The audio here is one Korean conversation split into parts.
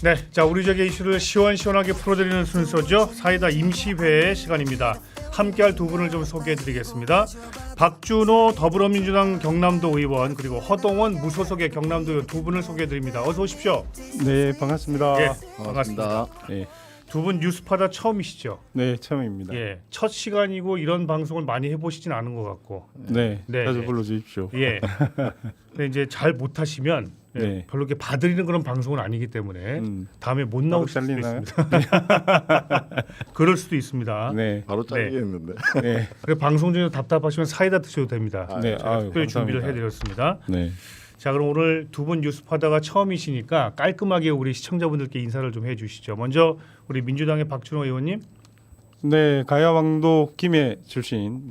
네, 자 우리 지역의 이슈를 시원시원하게 풀어드리는 순서죠. 사이다 임시회 시간입니다. 함께할 두 분을 좀 소개해드리겠습니다. 박준호 더불어민주당 경남도 의원 그리고 허동원 무소속의 경남도 의원 두 분을 소개해드립니다. 어서 오십시오. 네, 반갑습니다. 예, 반갑습니다. 네, 두 분 뉴스파다 처음이시죠? 네, 처음입니다. 예, 첫 시간이고 이런 방송을 많이 해보시진 않은 것 같고. 네, 네, 자주 네. 불러주십시오. 예. 근데 이제 잘 못하시면 예, 네. 별로 이렇게 봐드리는 그런 방송은 아니기 때문에 다음에 못 바로 나오실 수도 잘리나요? 있습니다. 그럴 수도 있습니다. 네, 바로 잘리겠는데. 네, 그리고 방송 중에 답답하시면 사이다 드셔도 됩니다. 네. 제가 아유, 특별히 준비를 감사합니다. 해드렸습니다. 네. 자, 그럼 오늘 두 분 뉴스파다가 처음이시니까 깔끔하게 우리 시청자분들께 인사를 좀 해주시죠. 먼저 우리 민주당의 박준호 의원님. 네, 가야왕도 김해 출신,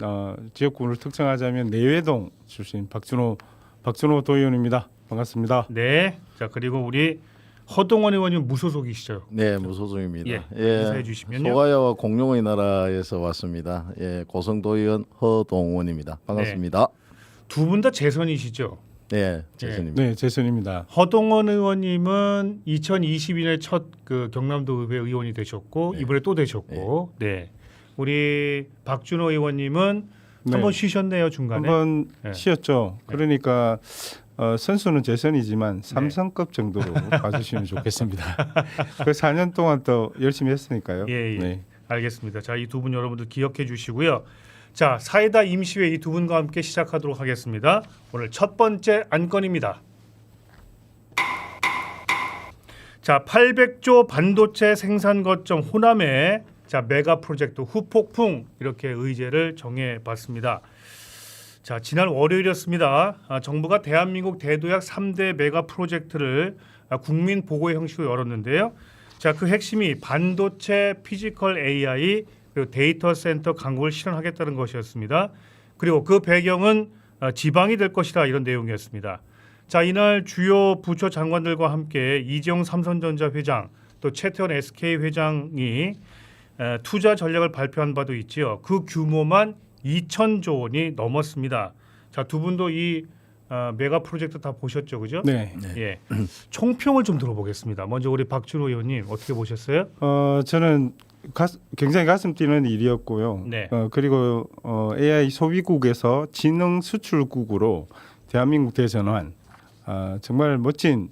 지역구를 특정하자면 내외동 출신 박준호 도의원입니다. 반갑습니다. 네. 자, 그리고 우리 허동원 의원님 무소속이시죠? 네, 무소속입니다. 예, 인사해 주시면요. 소가야와 공룡의 나라에서 왔습니다. 예, 고성도의원 허동원입니다. 반갑습니다. 두 분 다 재선이시죠? 네, 재선입니다. 네, 재선입니다. 허동원 의원님은 2022년에 첫 그 경남도 의회 의원이 되셨고 네. 이번에 또 되셨고, 네. 우리 박준호 의원님은 네. 한번 쉬셨네요 중간에. 한번 네. 쉬었죠. 그러니까 선수는 재선이지만 삼성급 정도로 봐주시면 좋겠습니다. 그 4년 동안 또 열심히 했으니까요. 예, 예. 네. 알겠습니다. 자, 이 두 분 여러분들 기억해 주시고요. 자, 사이다 임시회 이 두 분과 함께 시작하도록 하겠습니다. 오늘 첫 번째 안건입니다. 자, 800조 반도체 생산 거점 호남에 자 메가 프로젝트 후폭풍 이렇게 의제를 정해봤습니다. 자, 지난 월요일이었습니다. 정부가 대한민국 대도약 3대 메가 프로젝트를 국민 보고회 형식으로 열었는데요. 자, 그 핵심이 반도체, 피지컬 AI 그리고 데이터 센터 강국을 실현하겠다는 것이었습니다. 그리고 그 배경은 지방이 될 것이다 이런 내용이었습니다. 자, 이날 주요 부처 장관들과 함께 이재용 삼성전자 회장 또 최태원 SK 회장이 투자 전략을 발표한 바도 있지요. 그 규모만 2천조 원이 넘었습니다. 자, 두 분도 이 메가 프로젝트 다 보셨죠, 그죠? 네. 예. 총평을 좀 들어보겠습니다. 먼저 우리 박준호 의원님 어떻게 보셨어요? 저는 굉장히 가슴 뛰는 일이었고요. 네. 그리고 AI 소비국에서 지능 수출국으로 대한민국 대전환 정말 멋진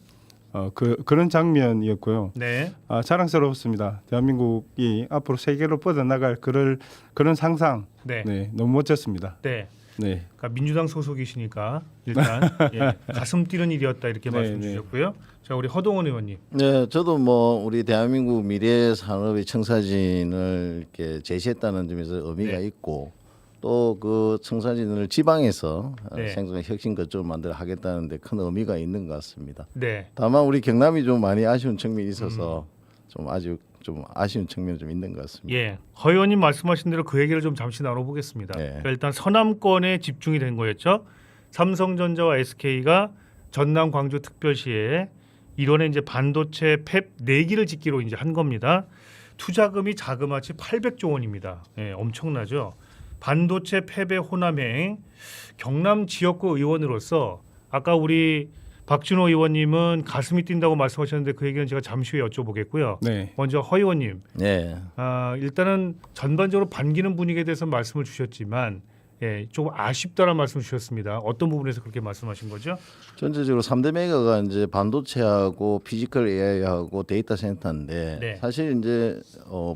그런 장면이었고요. 네. 자랑스러웠습니다. 대한민국이 앞으로 세계로 뻗어나갈 그런 상상, 네. 네, 너무 멋졌습니다. 네. 네, 그러니까 민주당 소속이시니까 일단 예, 가슴 뛰는 일이었다 이렇게 네, 말씀 네. 주셨고요. 자, 우리 허동원 의원님. 네, 저도 뭐 우리 대한민국 미래 산업의 청사진을 이렇게 제시했다는 점에서 의미가 네. 있고 또 그 청사진을 지방에서 네. 생산 혁신 거점을 만들어 하겠다는데 큰 의미가 있는 것 같습니다. 네. 다만 우리 경남이 좀 많이 아쉬운 측면이 있어서 좀 아직 좀 아쉬운 측면이 좀 있는 것 같습니다. 예. 허 의원님 말씀하신 대로 그 얘기를 좀 잠시 나눠보겠습니다. 네. 그러니까 일단 서남권에 집중이 된 거였죠. 삼성전자와 SK가 전남 광주 특별시에 1원에 이제 반도체 팹 4기를 짓기로 이제 한 겁니다. 투자금이 자그마치 800조 원입니다. 예, 엄청나죠. 반도체 팹의 호남행 경남 지역구 의원으로서 아까 우리 박준호 의원님은 가슴이 뛴다고 말씀하셨는데 그 얘기는 제가 잠시 후에 여쭤보겠고요. 네, 먼저 허 의원님, 네. 일단은 전반적으로 반기는 분위기에 대해서 말씀을 주셨지만 예, 조금 아쉽다는 말씀을 주셨습니다. 어떤 부분에서 그렇게 말씀하신 거죠? 전체적으로 3대 메가가 이제 반도체하고 피지컬 AI하고 데이터 센터인데 네. 사실 이제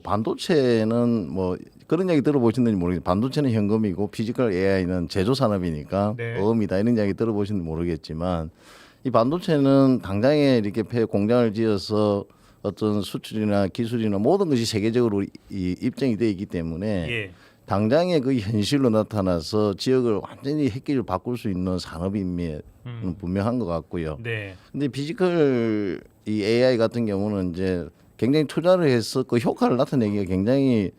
반도체는 뭐 그런 이야기 들어보셨는지 모르겠는데 반도체는 현금이고 피지컬 AI는 제조 산업이니까 네. 어음이다 이런 이야기 들어보셨는지 모르겠지만 이 반도체는 당장에 이렇게 공장을 지어서 어떤 수출이나 기술이나 모든 것이 세계적으로 입증이 되어 있기 때문에 예, 당장의 그 현실로 나타나서 지역을 완전히 획기를 바꿀 수 있는 산업임에 분명한 것 같고요. 네, 근데 피지컬 이 AI 같은 경우는 이제 굉장히 투자를 해서 그 효과를 나타내기가 굉장히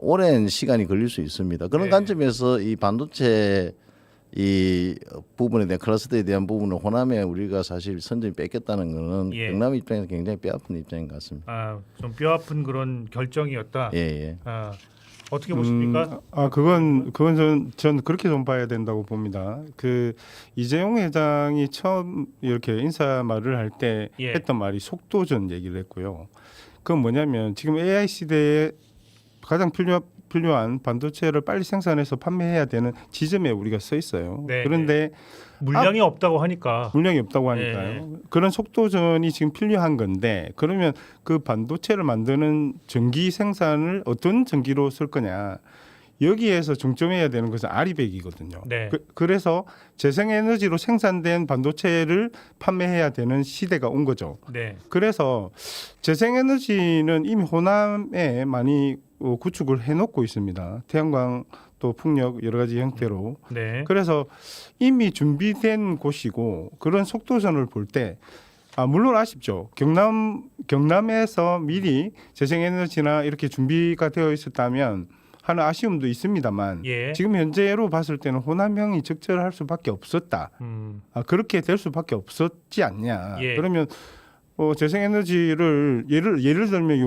오랜 시간이 걸릴 수 있습니다. 그런 네. 관점에서 이 반도체 이 부분에 대한 클러스터에 대한 부분을 호남에 우리가 사실 선점이 뺏겼다는 것은 예. 경남 입장에서 굉장히 뼈아픈 입장인 것 같습니다. 좀 뼈아픈 그런 결정이었다. 예, 예. 어떻게 보십니까? 그건 전 그렇게 좀 봐야 된다고 봅니다. 그 이재용 회장이 처음 이렇게 인사 말을 할 때 예. 했던 말이 속도전 얘기를 했고요. 그건 뭐냐면 지금 AI 시대에 가장 필요한 반도체를 빨리 생산해서 판매해야 되는 지점에 우리가 서 있어요. 네, 그런데 물량이 없다고 하니까. 물량이 없다고 하니까요. 그런 속도전이 지금 필요한 건데 그러면 그 반도체를 만드는 전기 생산을 어떤 전기로 쓸 거냐. 여기에서 중점해야 되는 것은 아리백이거든요. 네. 그래서 재생에너지로 생산된 반도체를 판매해야 되는 시대가 온 거죠. 네. 그래서 재생에너지는 이미 호남에 많이 구축을 해놓고 있습니다. 태양광 또 풍력 여러 가지 형태로. 네. 그래서 이미 준비된 곳이고 그런 속도전을 볼 때 물론 아쉽죠. 경남에서 미리 재생에너지나 이렇게 준비가 되어 있었다면 하는 아쉬움도 있습니다만 예. 지금 현재로 봤을 때는 호남형이 적절할 수밖에 없었다. 그렇게 될 수밖에 없었지 않냐. 예. 그러면 재생에너지를 예를 들면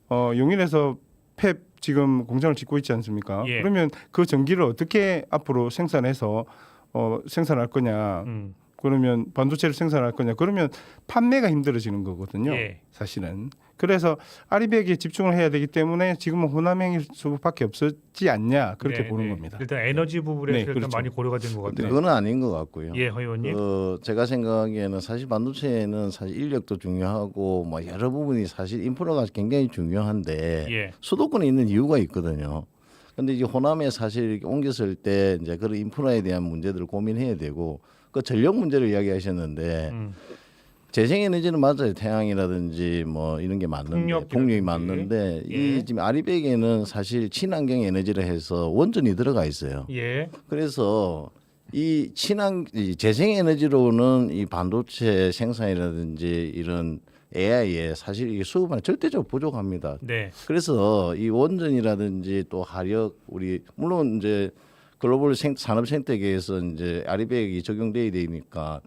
용인에서 펩 지금 공장을 짓고 있지 않습니까? 예. 그러면 그 전기를 어떻게 앞으로 생산해서 생산할 거냐? 그러면 반도체를 생산할 거냐? 그러면 판매가 힘들어지는 거거든요. 예. 사실은. 그래서 아리백에 집중을 해야 되기 때문에 지금은 호남형일 수밖에 없었지 않냐 그렇게 네, 보는 네. 겁니다. 일단 에너지 부분에서 네, 일단 그렇죠. 많이 고려가 된 것 근데 같아요. 그건 아닌 것 같고요. 예, 허 의원님. 제가 생각하기에는 사실 반도체는 사실 인력도 중요하고 뭐 여러 부분이 사실 인프라가 굉장히 중요한데 예. 수도권에 있는 이유가 있거든요. 근데 이제 호남에 사실 이렇게 옮겼을 때 이제 그런 인프라에 대한 문제들을 고민해야 되고 그 전력 문제를 이야기하셨는데 재생에너지는 맞아요. 태양이라든지 뭐 이런 게 맞는데 풍력이 맞는데 예. 이 지금 아리백에는 사실 친환경 에너지를 해서 원전이 들어가 있어요. 예. 그래서 이 재생에너지로는 이 반도체 생산이라든지 이런 AI에 사실 이게 수급은 절대적으로 부족합니다. 네. 그래서 이 원전이라든지 또 화력 우리 물론 이제 글로벌 산업 생태계에서 이제 아리백이 적용돼야 되니까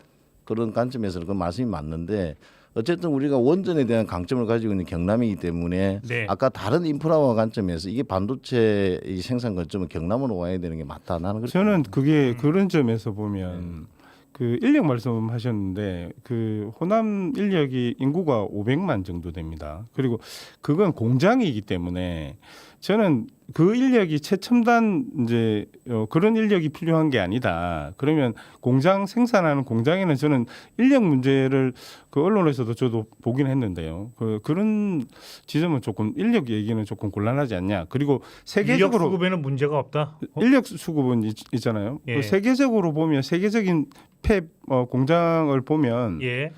그런 관점에서는 그 말씀이 맞는데 어쨌든 우리가 원전에 대한 강점을 가지고 있는 경남이기 때문에 네. 아까 다른 인프라와 관점에서 이게 반도체 이 생산 거점은 경남으로 와야 되는 게 맞다. 나는 그렇게 저는 그게 그런 점에서 보면 그 인력 말씀하셨는데 그 호남 인력이 인구가 500만 정도 됩니다. 그리고 그건 공장이기 때문에 저는 그 인력이 최첨단 이제 그런 인력이 필요한 게 아니다. 그러면 공장 생산하는 공장에는 저는 인력 문제를 그 언론에서도 저도 보긴 했는데요. 그런 지점은 조금 인력 얘기는 조금 곤란하지 않냐. 그리고 인력 세계적으로 수급에는 문제가 없다. 인력 수급은 있잖아요. 예. 그 세계적으로 보면 세계적인 펩 공장을 보면 예.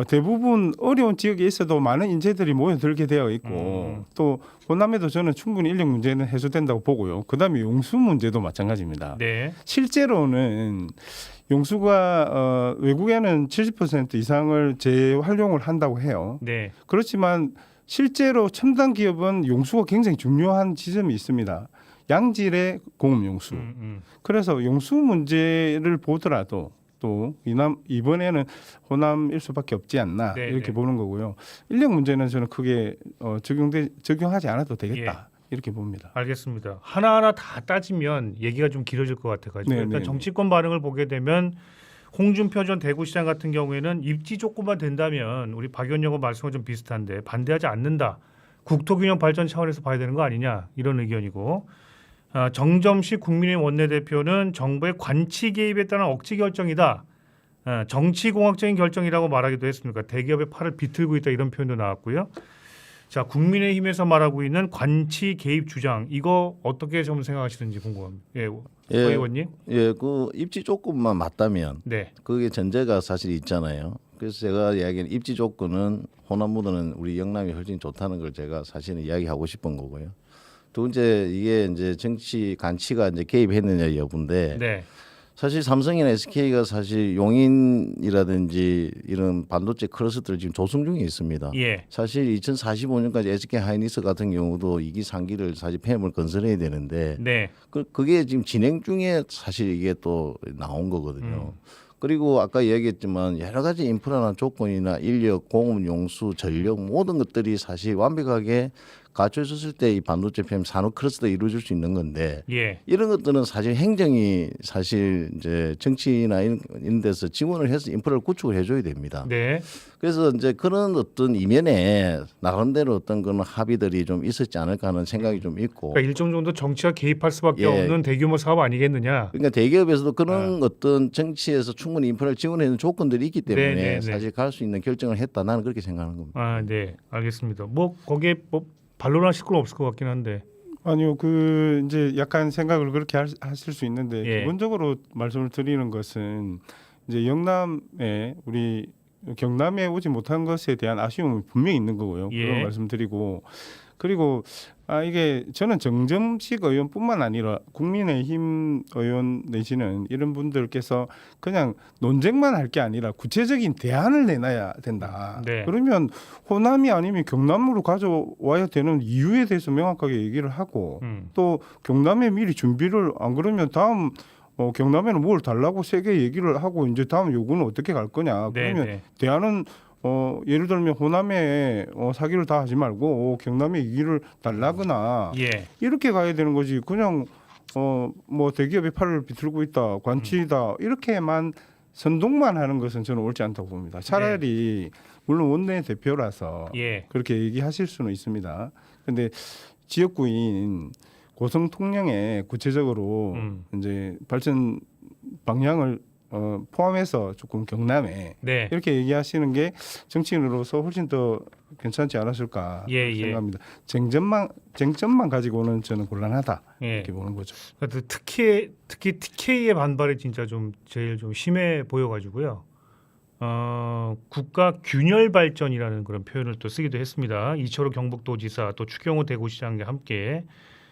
대부분 어려운 지역에 있어도 많은 인재들이 모여들게 되어 있고 또 호남에도 저는 충분히 인력 문제는 해소된다고 보고요. 그다음에 용수 문제도 마찬가지입니다. 네. 실제로는 용수가 외국에는 70% 이상을 재활용을 한다고 해요. 네. 그렇지만 실제로 첨단 기업은 용수가 굉장히 중요한 지점이 있습니다. 양질의 공업 용수. 그래서 용수 문제를 보더라도 또 이번에는 호남일 수밖에 없지 않나 네, 이렇게 네. 보는 거고요. 인력 문제는 저는 크게 적용하지 않아도 되겠다 이렇게 봅니다. 알겠습니다. 하나하나 다 따지면 얘기가 좀 길어질 것 같아가지고 네, 일단 네, 정치권 반응을 보게 되면 홍준표 전 대구시장 같은 경우에는 입지 조건만 된다면 우리 박 의원 여고 말씀과 좀 비슷한데 반대하지 않는다. 국토균형 발전 차원에서 봐야 되는 거 아니냐 이런 의견이고 정점식 국민의힘 원내대표는 정부의 관치 개입에 따른 억지 결정이다. 정치공학적인 결정이라고 말하기도 했습니다. 대기업의 팔을 비틀고 있다 이런 표현도 나왔고요. 자, 국민의힘에서 말하고 있는 관치 개입 주장 이거 어떻게 좀 생각하시는지 궁금합니다. 예, 호 의원님. 예, 그 입지 조건만 맞다면 네, 그게 전제가 사실 있잖아요. 그래서 제가 이야기하는 입지 조건은 호남보다는 우리 영남이 훨씬 좋다는 걸 제가 사실은 이야기하고 싶은 거고요. 두 번째 이게 이제 정치 간치가 이제 개입했느냐 여부인데 네, 사실 삼성이나 SK가 사실 용인이라든지 이런 반도체 클러스터를 지금 조성 중에 있습니다. 예, 사실 2045년까지 SK 하이닉스 같은 경우도 2기 3기를 사실 폐업을 건설해야 되는데 네, 그게 지금 진행 중에 사실 이게 또 나온 거거든요. 그리고 아까 얘기했지만 여러 가지 인프라나 조건이나 인력, 공업, 용수, 전력 모든 것들이 사실 완벽하게 갖춰졌을 때 이 반도체 PM 산업 클러스터가 이루어질 수 있는 건데 예. 이런 것들은 사실 행정이 사실 이제 정치나 이런 데서 지원을 해서 인프라를 구축을 해줘야 됩니다. 네. 그래서 이제 그런 어떤 이면에 나름대로 어떤 그런 합의들이 좀 있었지 않을까 하는 생각이 좀 있고. 그러니까 일정 정도 정치가 개입할 수밖에 예. 없는 대규모 사업 아니겠느냐. 그러니까 대기업에서도 그런 어떤 정치에서 충분히 인프라를 지원하는 조건들이 있기 때문에 네, 네, 네. 사실 갈 수 있는 결정을 했다. 나는 그렇게 생각하는 겁니다. 아, 네, 알겠습니다. 뭐 거기에 뭐 반론하실 건 없을 것 같긴 한데. 아니요, 그 이제 약간 생각을 그렇게 하실 수 있는데 예. 기본적으로 말씀을 드리는 것은 이제 영남에 우리 경남에 오지 못한 것에 대한 아쉬움은 분명히 있는 거고요. 예. 그런 말씀드리고 그리고 이게 저는 정점식 의원뿐만 아니라 국민의힘 의원 내지는 이런 분들께서 그냥 논쟁만 할 게 아니라 구체적인 대안을 내놔야 된다. 네. 그러면 호남이 아니면 경남으로 가져와야 되는 이유에 대해서 명확하게 얘기를 하고 또 경남에 미리 준비를 안 그러면 다음 경남에는 뭘 달라고 세게 얘기를 하고 이제 다음 요구는 어떻게 갈 거냐. 네, 그러면 네. 대안은 예를 들면 호남에 사기를 다 하지 말고 경남에 이기를 달라거나 예. 이렇게 가야 되는 거지. 그냥 뭐 대기업이 팔을 비틀고 있다, 관치다 이렇게만 선동만 하는 것은 저는 옳지 않다고 봅니다. 차라리 물론 원내 대표라서 예. 그렇게 얘기하실 수는 있습니다. 그런데 지역구인 고성 통영에 구체적으로 이제 발전 방향을 포함해서 조금 경남에 네. 이렇게 얘기하시는 게 정치인으로서 훨씬 더 괜찮지 않았을까 예, 예. 생각합니다. 쟁점만 가지고는 저는 곤란하다 예. 이렇게 보는 거죠. 그래도 특히 TK의 반발이 진짜 좀 제일 좀 심해 보여가지고요. 국가 균열 발전이라는 그런 표현을 또 쓰기도 했습니다. 이철호 경북도지사 또 추경호 대구시장과 함께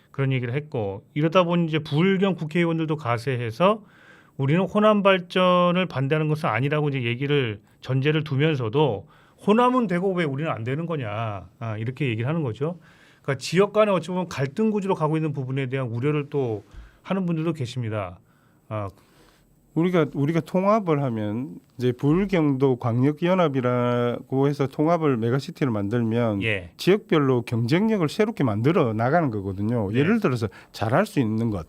그런 얘기를 했고 이러다 보니 이제 부울경 국회의원들도 가세해서 우리는 호남 발전을 반대하는 것은 아니라고 이제 얘기를 전제를 두면서도 호남은 되고 왜 우리는 안 되는 거냐 이렇게 얘기를 하는 거죠. 그러니까 지역 간에 어찌 보면 갈등 구조로 가고 있는 부분에 대한 우려를 또 하는 분들도 계십니다. 우리가 통합을 하면 이제 부울경도 광역연합이라고 해서 통합을 메가시티를 만들면 예. 지역별로 경쟁력을 새롭게 만들어 나가는 거거든요. 네. 예를 들어서 잘할 수 있는 것,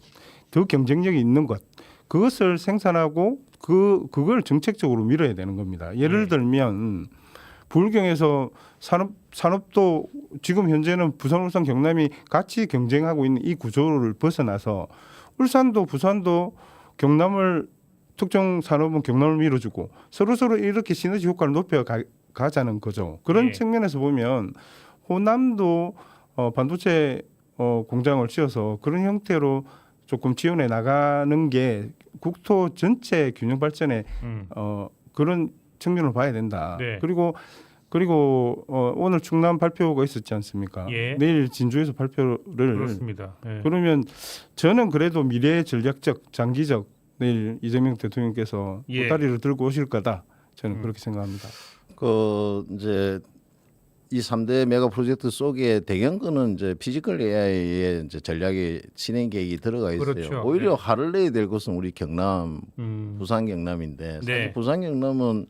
더 경쟁력이 있는 것, 그것을 생산하고 그걸 정책적으로 밀어야 되는 겁니다. 예를 네. 들면 부울경에서 산업도 지금 현재는 부산, 울산, 경남이 같이 경쟁하고 있는 이 구조를 벗어나서 울산도 부산도 경남을 특정 산업은 경남을 밀어주고 서로 이렇게 시너지 효과를 높여 가자는 거죠. 그런 네. 측면에서 보면 호남도 반도체 공장을 지어서 그런 형태로 조금 지원해 나가는 게 국토 전체 균형 발전에 그런 측면을 봐야 된다. 네. 그리고 오늘 충남 발표가 있었지 않습니까? 예. 내일 진주에서 발표를 그렇습니다. 예. 그러면 저는 그래도 미래 전략적 장기적 내일 이재명 대통령께서 예. 보따리를 들고 오실 거다. 저는 그렇게 생각합니다. 그 이제 이 3대 메가 프로젝트 속에 대경근은 이제 피지컬 AI의 이제 전략의 진행 계획이 들어가 있어요. 그렇죠. 오히려 네. 화를 내야 될 곳은 우리 경남, 부산 경남인데 사실 네. 부산 경남은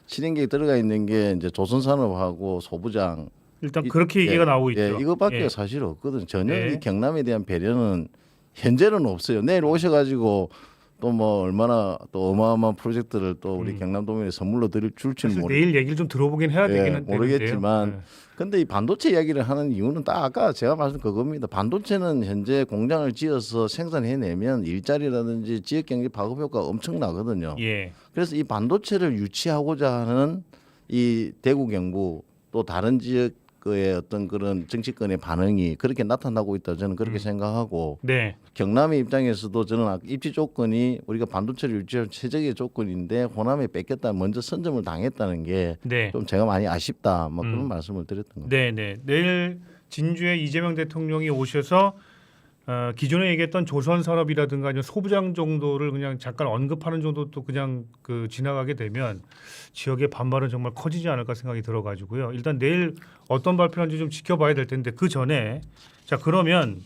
진행 계획 들어가 있는 게 이제 조선산업하고 소부장 일단 그렇게 얘기가 나오고 있죠. 예, 이것밖에 예. 사실 없거든. 전혀 네. 이 경남에 대한 배려는 현재는 없어요. 내일 오셔가지고 또 뭐 얼마나 또 어마어마한 프로젝트를 또 우리 경남도민에 선물로 줄지는 사실 모르. 내일 얘기를 좀 들어보긴 해야 되기는 모르겠지만 되는데요. 근데 이 반도체 이야기를 하는 이유는 딱 아까 제가 말씀 그겁니다. 반도체는 현재 공장을 지어서 생산해내면 일자리라든지 지역 경제 파급 효과가 엄청나거든요. 예. 그래서 이 반도체를 유치하고자 하는 이 대구 경북 또 다른 지역의 어떤 그런 정치권의 반응이 그렇게 나타나고 있다 저는 그렇게 생각하고 네. 경남의 입장에서도 저는 입지 조건이 우리가 반도체를 유치할 최적의 조건인데 호남에 뺏겼다 먼저 선점을 당했다는 게 좀 네. 제가 많이 아쉽다 뭐 그런 말씀을 드렸던 겁니다. 네, 네. 내일 진주에 이재명 대통령이 오셔서 기존에 얘기했던 조선 산업이라든가 아니면 소부장 정도를 그냥 잠깐 언급하는 정도도 그냥 그 지나가게 되면 지역의 반발은 정말 커지지 않을까 생각이 들어가지고요. 일단 내일 어떤 발표하는지 좀 지켜봐야 될 텐데 그 전에 자 그러면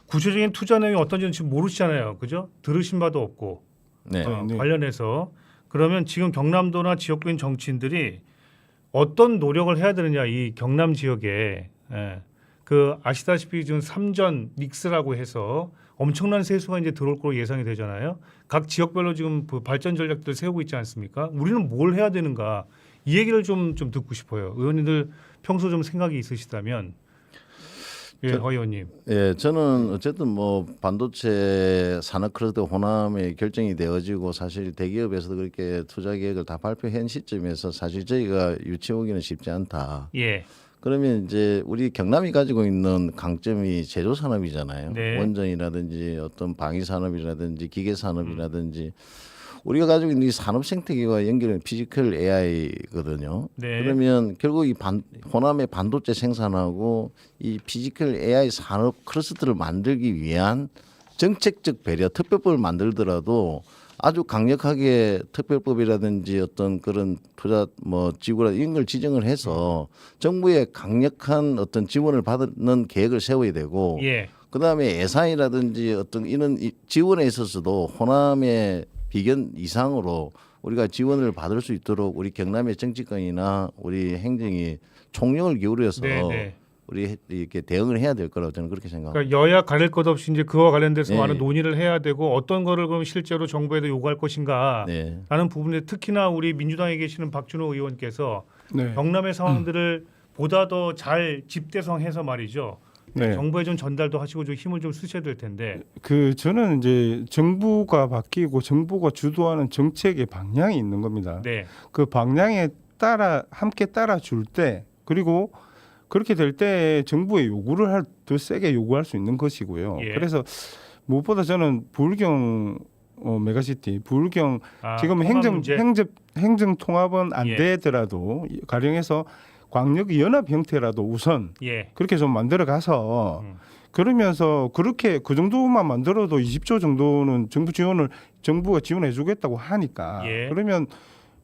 구체적인 투자 내용이 어떤지는 지금 모르시잖아요, 그죠? 들으신 바도 없고 네. 네. 관련해서 그러면 지금 경남도나 지역구인 정치인들이 어떤 노력을 해야 되느냐 이 경남 지역에. 예. 그 아시다시피 지금 3전 닉스라고 해서 엄청난 세수가 이제 들어올 거로 예상이 되잖아요. 각 지역별로 지금 그 발전 전략들 세우고 있지 않습니까? 우리는 뭘 해야 되는가? 이 얘기를 좀 듣고 싶어요. 의원님들 평소 좀 생각이 있으시다면, 예, 허 의원님. 예, 저는 어쨌든 뭐 반도체 산업 클러스터 호남에 결정이 되어지고 사실 대기업에서도 그렇게 투자 계획을 다 발표한 시점에서 사실 저희가 유치하기는 쉽지 않다. 예, 그러면 이제 우리 경남이 가지고 있는 강점이 제조 산업이잖아요. 네. 원전이라든지 어떤 방위 산업이라든지 기계 산업이라든지 우리가 가지고 있는 이 산업 생태계와 연결된 피지컬 AI거든요. 네. 그러면 결국 이 호남의 반도체 생산하고 이 피지컬 AI 산업 클러스터를 만들기 위한 정책적 배려, 특별법을 만들더라도 아주 강력하게 특별법이라든지 어떤 그런 투자 뭐 지구라 이런 걸 지정을 해서 정부의 강력한 어떤 지원을 받는 계획을 세워야 되고 예, 그다음에 예산이라든지 어떤 이런 지원에 있어서도 호남의 비견 이상으로 우리가 지원을 받을 수 있도록 우리 경남의 정치권이나 우리 행정이 총력을 기울여서 네, 네. 우리 이렇게 대응을 해야 될 거라고 저는 그렇게 생각합니다. 그러니까 여야 가릴 것 없이 이제 그와 관련돼서 네. 많은 논의를 해야 되고 어떤 거를 그럼 실제로 정부에도 요구할 것인가 네. 라는 부분에 특히나 우리 민주당에 계시는 박준호 의원께서 네. 경남의 상황들을 보다 더 잘 집대성해서 말이죠. 네. 정부에 좀 전달도 하시고 좀 힘을 좀 쓰셔야 될 텐데. 그 저는 이제 정부가 바뀌고 정부가 주도하는 정책의 방향이 있는 겁니다. 네. 그 방향에 따라 함께 따라줄 때 그리고 그렇게 될 때 정부의 요구를 더 세게 요구할 수 있는 것이고요. 예. 그래서 무엇보다 저는 부울경 메가시티, 부울경 지금 행정 통합은 안 예. 되더라도 가령해서 광역 연합 형태라도 우선 예. 그렇게 좀 만들어 가서 그러면서 그렇게 그 정도만 만들어도 20조 정도는 정부가 지원해 주겠다고 하니까 예. 그러면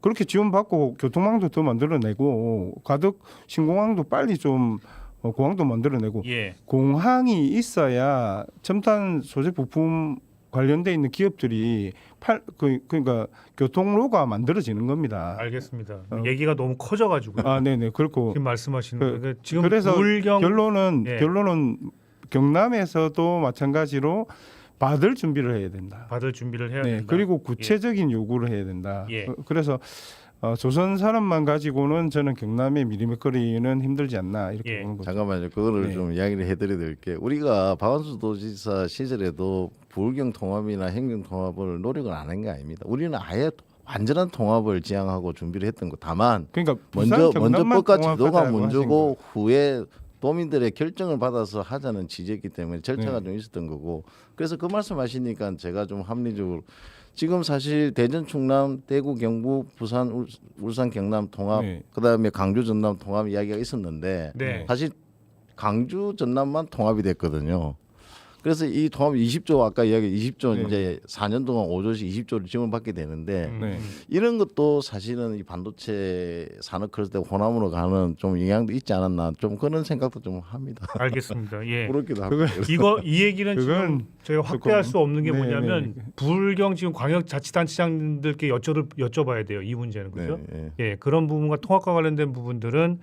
그렇게 지원받고 교통망도 더 만들어내고 가덕 신공항도 빨리 좀 공항도 만들어내고 예. 공항이 있어야 첨단 소재 부품 관련돼 있는 기업들이 그러니까 교통로가 만들어지는 겁니다. 알겠습니다. 얘기가 너무 커져가지고요. 아, 네네 그렇고 지금 말씀하시는 그- 거. 지금 그래서 불경 예. 결론은 경남에서도 마찬가지로 받을 준비를 해야 된다. 받을 준비를 해야 네, 된다. 그리고 구체적인 요구를 해야 된다. 예. 그래서 조선 산업만 가지고는 저는 경남의 미리맥거리는 힘들지 않나 이렇게 예. 보는 거죠. 잠깐만요. 그거를 네. 좀 이야기를 해드려야 될 게 우리가 박원순 도지사 시절에도 부울경 통합이나 행정 통합을 노력을 안 한 게 아닙니다. 우리는 아예 완전한 통합을 지향하고 준비를 했던 거. 다만 그러니까 먼저 경남만 법과 제도가 통합하자고 하신 문제고 후에 도민들의 결정을 받아서 하자는 지적이기 때문에 절차가 네. 좀 있었던 거고 그래서 그 말씀하시니까 제가 좀 합리적으로 지금 사실 대전 충남 대구 경북 부산 울산 경남 통합 네. 그다음에 강주 전남 통합 이야기가 있었는데 네. 사실 강주 전남만 통합이 됐거든요. 그래서 이 통합 20조 아까 이야기 20조 네. 이제 4년 동안 5조씩 20조를 지원받게 되는데 네. 이런 것도 사실은 이 반도체 산업 클러스터 호남으로 가는 좀 영향도 있지 않았나 좀 그런 생각도 좀 합니다. 알겠습니다. 예. 그렇기도 하고. 이 얘기는 지금 그건 저희가 확대할 수 없는 게 네, 뭐냐면 불경 지금 광역자치단체장들께 여쭤봐야 돼요. 이 문제는 그죠? 네, 예, 그런 부분과 통합과 관련된 부분들은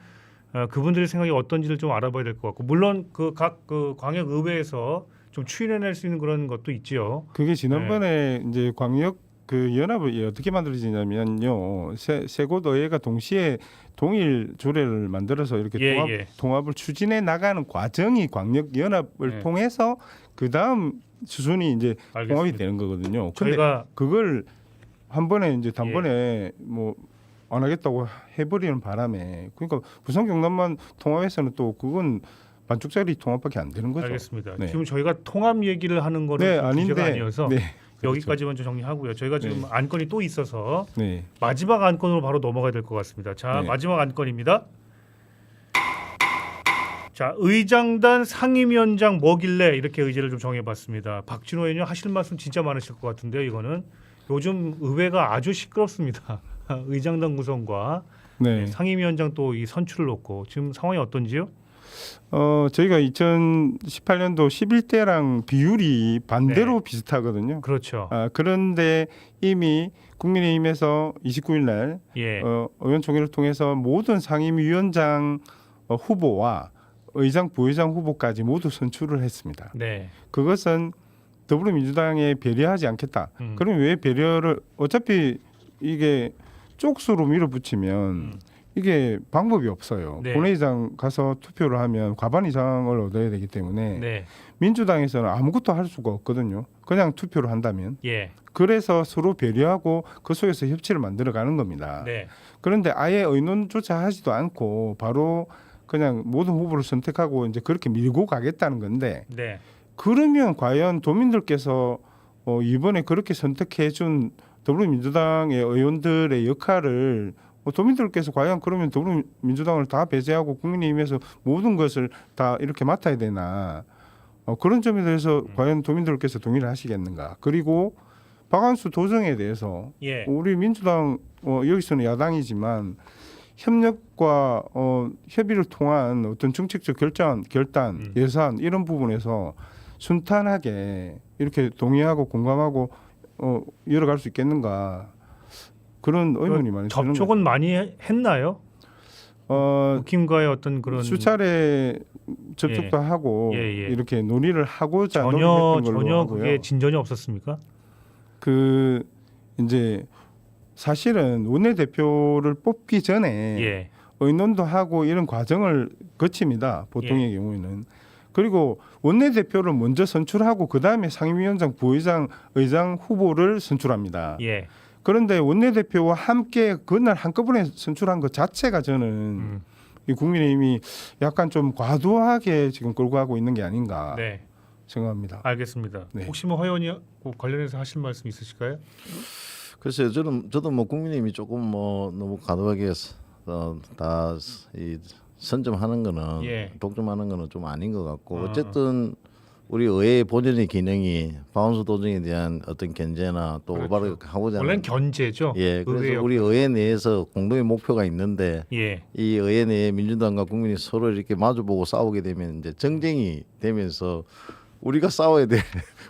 그분들의 생각이 어떤지를 좀 알아봐야 될 것 같고 물론 그 각 그 광역 의회에서 좀 추인해낼 수 있는 그런 것도 있지요. 그게 지난번에 이제 광역 그 연합을 어떻게 만들어지냐면요. 세 곳 의회가 동시에 동일 조례를 만들어서 이렇게 예. 통합을 추진해 나가는 과정이 광역 연합을 예. 통해서 그 다음 수순이 이제 통합이 알겠습니다. 되는 거거든요. 근데 저희가 그걸 한 번에 이제 단번에 뭐 안 하겠다고 해버리는 바람에 그러니까 부산 경남만 통합해서는 또 그건 반쪽짜리 통합밖에 안 되는 거죠. 알겠습니다. 네. 지금 저희가 통합 얘기를 하는 거는 네, 좀 아닌데 주제가 아니어서 네, 여기까지만 좀 정리하고요. 저희가 지금 네. 안건이 또 있어서 네. 마지막 안건으로 바로 넘어가야 될 것 같습니다. 자, 네. 마지막 안건입니다. 자, 의장단 상임위원장 뭐길래 이렇게 의제를 좀 정해봤습니다. 박진호 의원님 하실 말씀 진짜 많으실 것 같은데요. 이거는 요즘 의회가 아주 시끄럽습니다. 의장단 구성과 네. 상임위원장 또 이 선출을 놓고 지금 상황이 어떤지요? 저희가 2018년도 11대랑 비율이 반대로 비슷하거든요. 그렇죠. 그런데 이미 국민의힘에서 29일 날 예, 의원총회를 통해서 모든 상임위원장 후보와 의장, 부의장 후보까지 모두 선출을 했습니다. 네. 그것은 더불어민주당에 배려하지 않겠다. 그러면 왜 배려를 어차피 이게 쪽수로 밀어붙이면 이게 방법이 없어요. 네. 본회의장 가서 투표를 하면 과반 이상을 얻어야 되기 때문에 네. 민주당에서는 아무것도 할 수가 없거든요. 그냥 투표를 한다면. 예. 그래서 서로 배려하고 그 속에서 협치를 만들어가는 겁니다. 네. 그런데 아예 의논조차 하지도 않고 바로 그냥 모든 후보를 선택하고 이제 그렇게 밀고 가겠다는 건데 네. 그러면 과연 도민들께서 이번에 그렇게 선택해준 더불어민주당의 의원들의 역할을 도민들께서 과연 그러면 더불어민주당을 다 배제하고 국민의힘에서 모든 것을 다 이렇게 맡아야 되나 그런 점에 대해서 과연 도민들께서 동의를 하시겠는가. 그리고 박한수 도정에 대해서 예. 우리 민주당 여기서는 야당이지만 협력과 협의를 통한 어떤 정책적 결단, 예산 이런 부분에서 순탄하게 이렇게 동의하고 공감하고 이어갈 수 있겠는가 그런 의문이 많이 드는 접촉은 많이 했나요? 국힘과의 어떤 그런 수차례 접촉도 하고 예. 이렇게 논의를 하고자 전혀 노력했던 걸로 전혀 하고요. 그게 진전이 없었습니까? 그 이제 사실은 원내대표를 뽑기 전에 예. 의논도 하고 이런 과정을 거칩니다. 보통의 경우에는. 그리고 원내대표를 먼저 선출하고 그다음에 상임위원장, 부의장, 의장 후보를 선출합니다. 예. 그런데 원내대표와 함께 그날 한꺼번에 선출한 것 자체가 저는 이 국민의힘이 약간 좀 과도하게 지금 끌고 가고 있는 게 아닌가 네. 생각합니다. 알겠습니다. 네. 혹시 뭐 허 의원이 관련해서 하실 말씀 있으실까요? 글쎄요, 저도 뭐 국민의힘이 조금 뭐 너무 과도하게 다 이 선점하는 거는 예. 독점하는 거는 좀 아닌 것 같고 아. 어쨌든 우리 의회 본연의 기능이 박원순 도정에 대한 어떤 견제나 또 그렇죠. 올바르게 하고자 하는 원래는 견제죠. 예, 그래서 의회 우리 의회 내에서 공동의 목표가 있는데 예. 이 의회 내에 민주당과 국민이 서로 이렇게 마주보고 싸우게 되면 이제 정쟁이 되면서 우리가 싸워야 될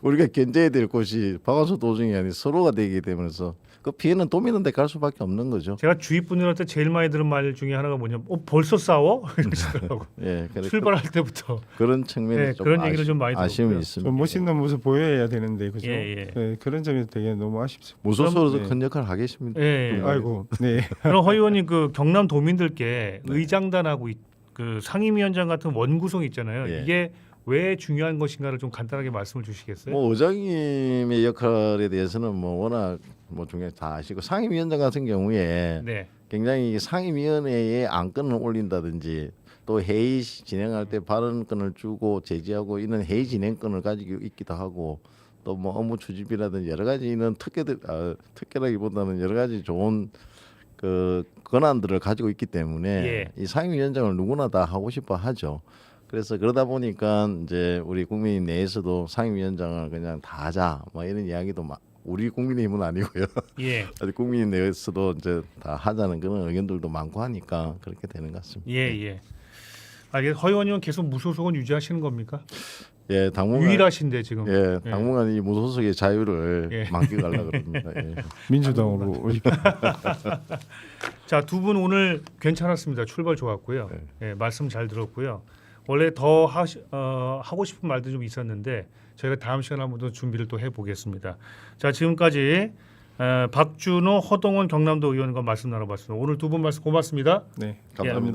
우리가 견제해야 될 곳이 박원순 도정이 아니라 서로가 되게 되면서 그 피해는 도민한테 갈 수밖에 없는 거죠. 제가 주위 분들한테 제일 많이 들은 말 중에 하나가 뭐냐면 벌써 싸워? 이러시더라고. 예, 그래, 출발할 때부터. 그런 측면이 네, 좀 그런 얘기를 좀 많이 아쉬움이 들었고요. 있습니다. 좀 멋있는 모습 보여야 되는데 그죠? 예. 네, 그런 점이 되게 너무 아쉽습니다. 무소속으로 네. 큰 역할을 하겠습니다. 예. 아이고, 네. 그럼 허 의원님 그 경남 도민들께 의장단하고 그 상임위원장 같은 원구성 있잖아요. 예. 이게 왜 중요한 것인가를 좀 간단하게 말씀을 주시겠어요? 뭐 의장님의 역할에 대해서는 뭐 워낙 뭐 중에 다 아시고 상임위원장 같은 경우에 네. 굉장히 상임위원회에 안건을 올린다든지 또 회의 진행할 때 발언권을 주고 제지하고 이런 회의 진행권을 가지고 있기도 하고 또 뭐 업무 추진이라든지 여러 가지 이런 특혜라기보다는 여러 가지 좋은 그 권한들을 가지고 있기 때문에 예. 이 상임위원장을 누구나 다 하고 싶어 하죠. 그래서 그러다 보니까 이제 우리 국민의힘 내에서도 상임위원장을 그냥 다 하자 뭐 이런 이야기도 우리 국민의힘은 아니고요. 예. 아직 국민의힘 내에서도 이제 다 하자는 그런 의견들도 많고 하니까 그렇게 되는 것 같습니다. 예. 허 의원님은 계속 무소속은 유지하시는 겁니까? 예, 당분간 유일하신데 지금. 예, 당분간 이 무소속의 자유를 예. 만끽하려고 그럽니다. 예. 민주당으로 오십시오. 자, 두 분 오늘 괜찮았습니다. 출발 좋았고요. 네. 예, 말씀 잘 들었고요. 원래 더 하고 싶은 말도 좀 있었는데 저희가 다음 시간에 한번 더 준비를 또 해보겠습니다. 자, 지금까지 박준호, 허동원 경남도 의원과 말씀 나눠봤습니다. 오늘 두 분 말씀 고맙습니다. 네, 감사합니다.